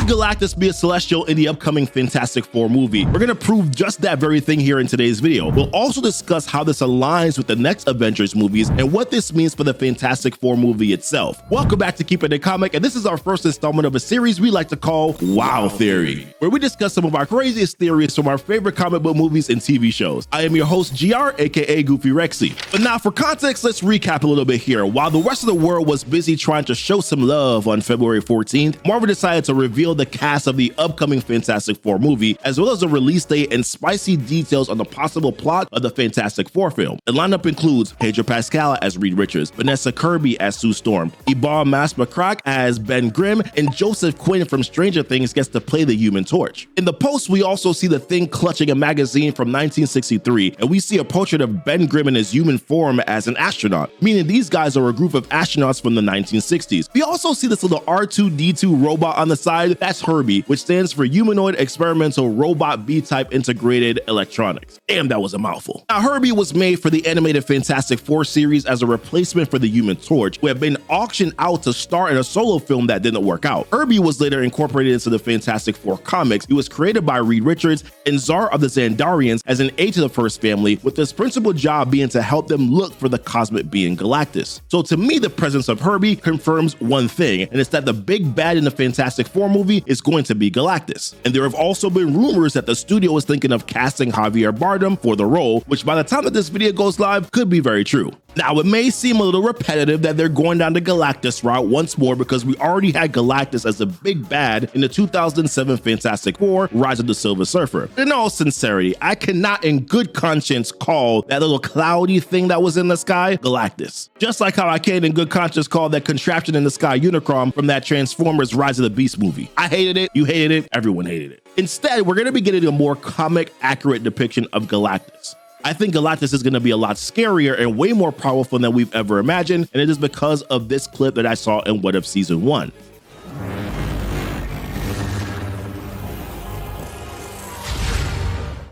Could Galactus be a Celestial in the upcoming Fantastic Four movie? We're gonna prove just that very thing here in today's video. We'll also discuss how this aligns with the next Avengers movies and what this means for the Fantastic Four movie itself. Welcome back to Keepin a Comic, and this is our first installment of a series we like to call Wow Theory, where we discuss some of our craziest theories from our favorite comic book movies and TV shows. I am your host, GR, aka GoofyRhexxi. But now for context, let's recap a little bit here. While the rest of the world was busy trying to show some love on February 14th, Marvel decided to reveal the cast of the upcoming Fantastic Four movie, as well as the release date and spicy details on the possible plot of the Fantastic Four film. The lineup includes Pedro Pascal as Reed Richards, Vanessa Kirby as Sue Storm, Ibal Masbakrak as Ben Grimm, and Joseph Quinn from Stranger Things gets to play the Human Torch. In the post, we also see the Thing clutching a magazine from 1963, and we see a portrait of Ben Grimm in his human form as an astronaut, meaning these guys are a group of astronauts from the 1960s. We also see this little R2-D2 robot on the side. That's Herbie, which stands for Humanoid Experimental Robot B-Type Integrated Electronics. Damn, that was a mouthful. Now, Herbie was made for the animated Fantastic Four series as a replacement for the Human Torch, who had been auctioned out to star in a solo film that didn't work out. Herbie was later incorporated into the Fantastic Four comics. He was created by Reed Richards and Czar of the Xandarians as an aide to the First Family, with his principal job being to help them look for the cosmic being Galactus. So to me, the presence of Herbie confirms one thing, and it's that the big bad in the Fantastic Four movie is going to be Galactus. And there have also been rumors that the studio is thinking of casting Javier Bardem for the role, which by the time that this video goes live could be very true. Now, it may seem a little repetitive that they're going down the Galactus route once more, because we already had Galactus as the big bad in the 2007 Fantastic Four, Rise of the Silver Surfer. In all sincerity, I cannot in good conscience call that little cloudy thing that was in the sky Galactus. Just like how I can't in good conscience call that contraption in the sky Unicron from that Transformers Rise of the Beast movie. I hated it, you hated it, everyone hated it. Instead, we're going to be getting a more comic accurate depiction of Galactus. I think Galactus is going to be a lot scarier and way more powerful than we've ever imagined, and it is because of this clip that I saw in What If Season 1.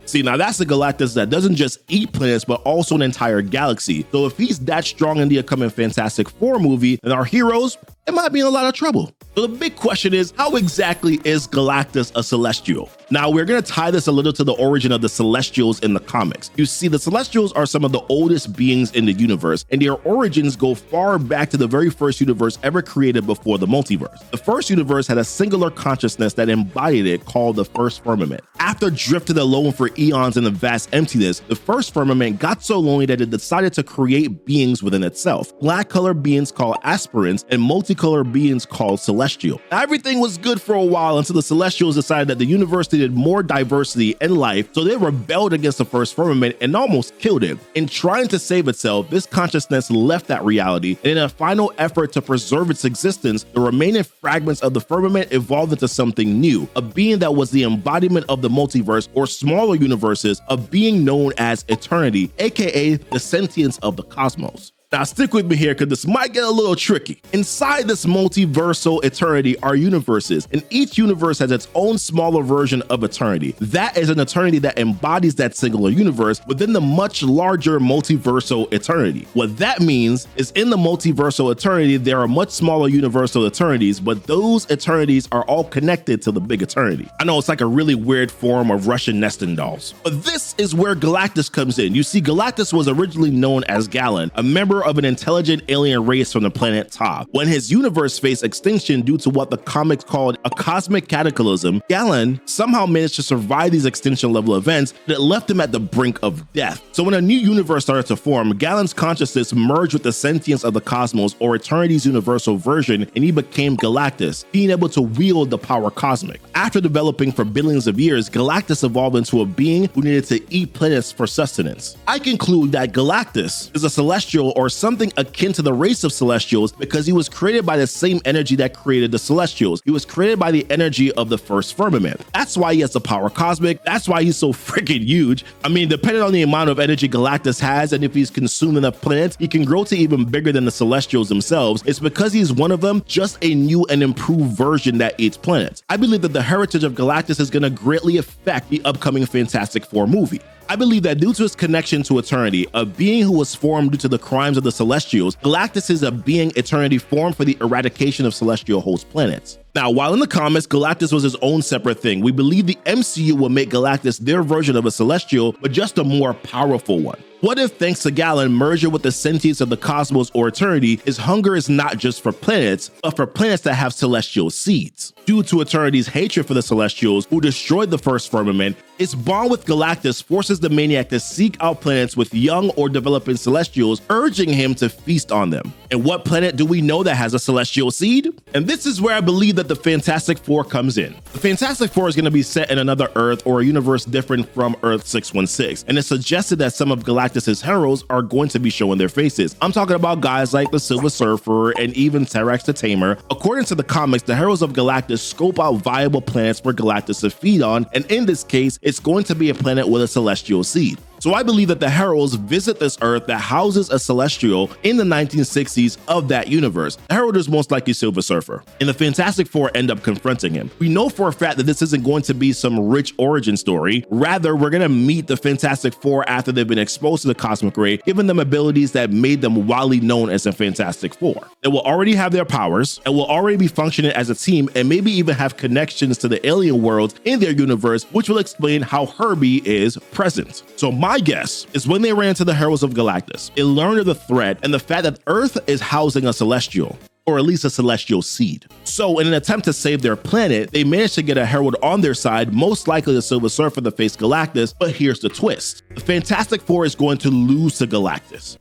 See, now that's a Galactus that doesn't just eat planets, but also an entire galaxy. So if he's that strong in the upcoming Fantastic Four movie, then our heroes, it might be in a lot of trouble. So the big question is, how exactly is Galactus a Celestial? Now, we're going to tie this a little to the origin of the Celestials in the comics. You see, the Celestials are some of the oldest beings in the universe, and their origins go far back to the very first universe ever created before the multiverse. The first universe had a singular consciousness that embodied it, called the First Firmament. After drifting alone for eons in the vast emptiness, the First Firmament got so lonely that it decided to create beings within itself. Black-colored beings called aspirants and multicolored beings called Celestial. Now, everything was good for a while until the Celestials decided that the universe needed more diversity in life, so they rebelled against the First Firmament and almost killed it. In trying to save itself, this consciousness left that reality, and in a final effort to preserve its existence, the remaining fragments of the firmament evolved into something new, a being that was the embodiment of the multiverse, or smaller universes, a being known as Eternity, aka the sentience of the cosmos. Now stick with me here, because this might get a little tricky. Inside this multiversal Eternity are universes, and each universe has its own smaller version of Eternity. That is an Eternity that embodies that singular universe within the much larger multiversal Eternity. What that means is in the multiversal Eternity, there are much smaller universal Eternities, but those Eternities are all connected to the big Eternity. I know it's like a really weird form of Russian nesting dolls, but this is where Galactus comes in. You see, Galactus was originally known as Galen, a member of an intelligent alien race from the planet Ta. When his universe faced extinction due to what the comics called a cosmic cataclysm, Galen somehow managed to survive these extinction level events that left him at the brink of death. So when a new universe started to form, Galen's consciousness merged with the sentience of the cosmos, or Eternity's universal version, and he became Galactus, being able to wield the power cosmic. After developing for billions of years, Galactus evolved into a being who needed to eat planets for sustenance. I conclude that Galactus is a Celestial, or something akin to the race of Celestials, because he was created by the same energy that created the Celestials. He was created by the energy of the First Firmament. That's why he has the power cosmic. That's why he's so freaking huge. I mean, depending on the amount of energy Galactus has, and if he's consumed enough planets, he can grow to even bigger than the Celestials themselves. It's because he's one of them, just a new and improved version that eats planets. I believe that the heritage of Galactus is going to greatly affect the upcoming Fantastic Four movie. I believe that due to his connection to eternity, a being who was formed due to the crimes of the Celestials, Galactus is a being eternity formed for the eradication of celestial host planets. Now, while in the comics, Galactus was his own separate thing, we believe the MCU will make Galactus their version of a Celestial, but just a more powerful one. What if, thanks to Galen merging with the sentience of the cosmos or eternity, his hunger is not just for planets, but for planets that have celestial seeds? Due to eternity's hatred for the Celestials, who destroyed the first firmament, its bond with Galactus forces the Maniac to seek out planets with young or developing Celestials, urging him to feast on them. And what planet do we know that has a celestial seed? And this is where I believe that the Fantastic Four comes in. The Fantastic Four is going to be set in another Earth or a universe different from Earth 616, and it's suggested that some of Galactus's heroes are going to be showing their faces. I'm talking about guys like the Silver Surfer and even Terrax the Tamer. According to the comics, the heroes of Galactus scope out viable planets for Galactus to feed on, and in this case, it's going to be a planet with a celestial seed. So I believe that the Heralds visit this Earth that houses a Celestial in the 1960s of that universe. The Herald is most likely Silver Surfer, and the Fantastic Four end up confronting him. We know for a fact that this isn't going to be some rich origin story. Rather, we're going to meet the Fantastic Four after they've been exposed to the cosmic ray, giving them abilities that made them widely known as the Fantastic Four. They will already have their powers and will already be functioning as a team and maybe even have connections to the alien worlds in their universe, which will explain how Herbie is present. So my guess is when they ran into the Heralds of Galactus, they learned of the threat and the fact that Earth is housing a Celestial, or at least a celestial seed. So in an attempt to save their planet, they managed to get a Herald on their side, most likely the Silver Surfer to face Galactus, but here's the twist. The Fantastic Four is going to lose to Galactus.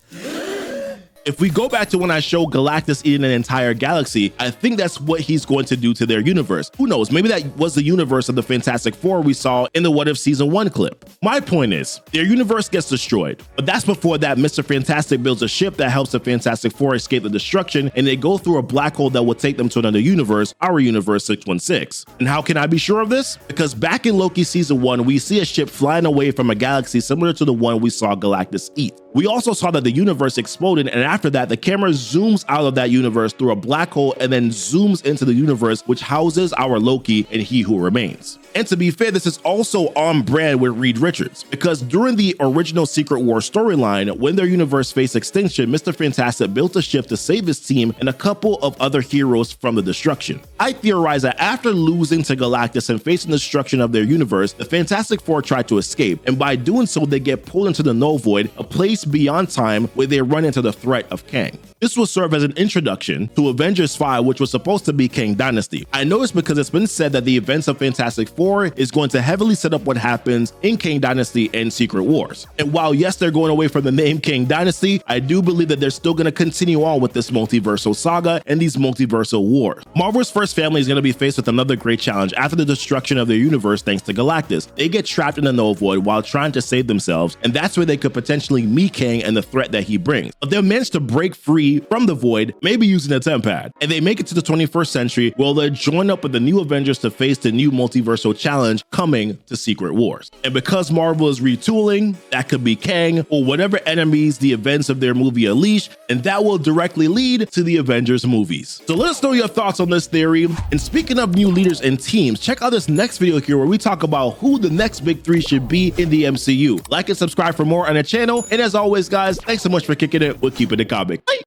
If we go back to when I showed Galactus eating an entire galaxy, I think that's what he's going to do to their universe. Who knows? Maybe that was the universe of the Fantastic Four we saw in the What If Season 1 clip. My point is, their universe gets destroyed, but that's before that Mr. Fantastic builds a ship that helps the Fantastic Four escape the destruction, and they go through a black hole that will take them to another universe, our universe 616. And how can I be sure of this? Because back in Loki Season 1, we see a ship flying away from a galaxy similar to the one we saw Galactus eat. We also saw that the universe exploded, and after that, the camera zooms out of that universe through a black hole and then zooms into the universe which houses our Loki and He Who Remains. And to be fair, this is also on brand with Reed Richards, because during the original Secret War storyline, when their universe faced extinction, Mr. Fantastic built a ship to save his team and a couple of other heroes from the destruction. I theorize that after losing to Galactus and facing the destruction of their universe, the Fantastic Four try to escape, and by doing so, they get pulled into the Null Void, a place beyond time where they run into the threat of Kang. This will serve as an introduction to Avengers 5, which was supposed to be Kang Dynasty. I know this because it's been said that the events of Fantastic Four is going to heavily set up what happens in Kang Dynasty and Secret Wars. And while yes, they're going away from the name Kang Dynasty, I do believe that they're still going to continue on with this multiversal saga and these multiversal wars. Marvel's first family is going to be faced with another great challenge after the destruction of their universe thanks to Galactus. They get trapped in the Null Void while trying to save themselves, and that's where they could potentially meet Kang and the threat that he brings. But they'll manage to break free from the Void, maybe using a tempad, and they make it to the 21st century where they'll join up with the new Avengers to face the new multiversal challenge coming to Secret Wars. And because Marvel is retooling, that could be Kang or whatever enemies the events of their movie unleash, and that will directly lead to the Avengers movies. So let us know your thoughts on this theory. And speaking of new leaders and teams, check out this next video here where we talk about who the next big three should be in the MCU. Like and subscribe for more on the channel. And as always, guys, thanks so much for kicking it with Keepin' It Comic. Bye.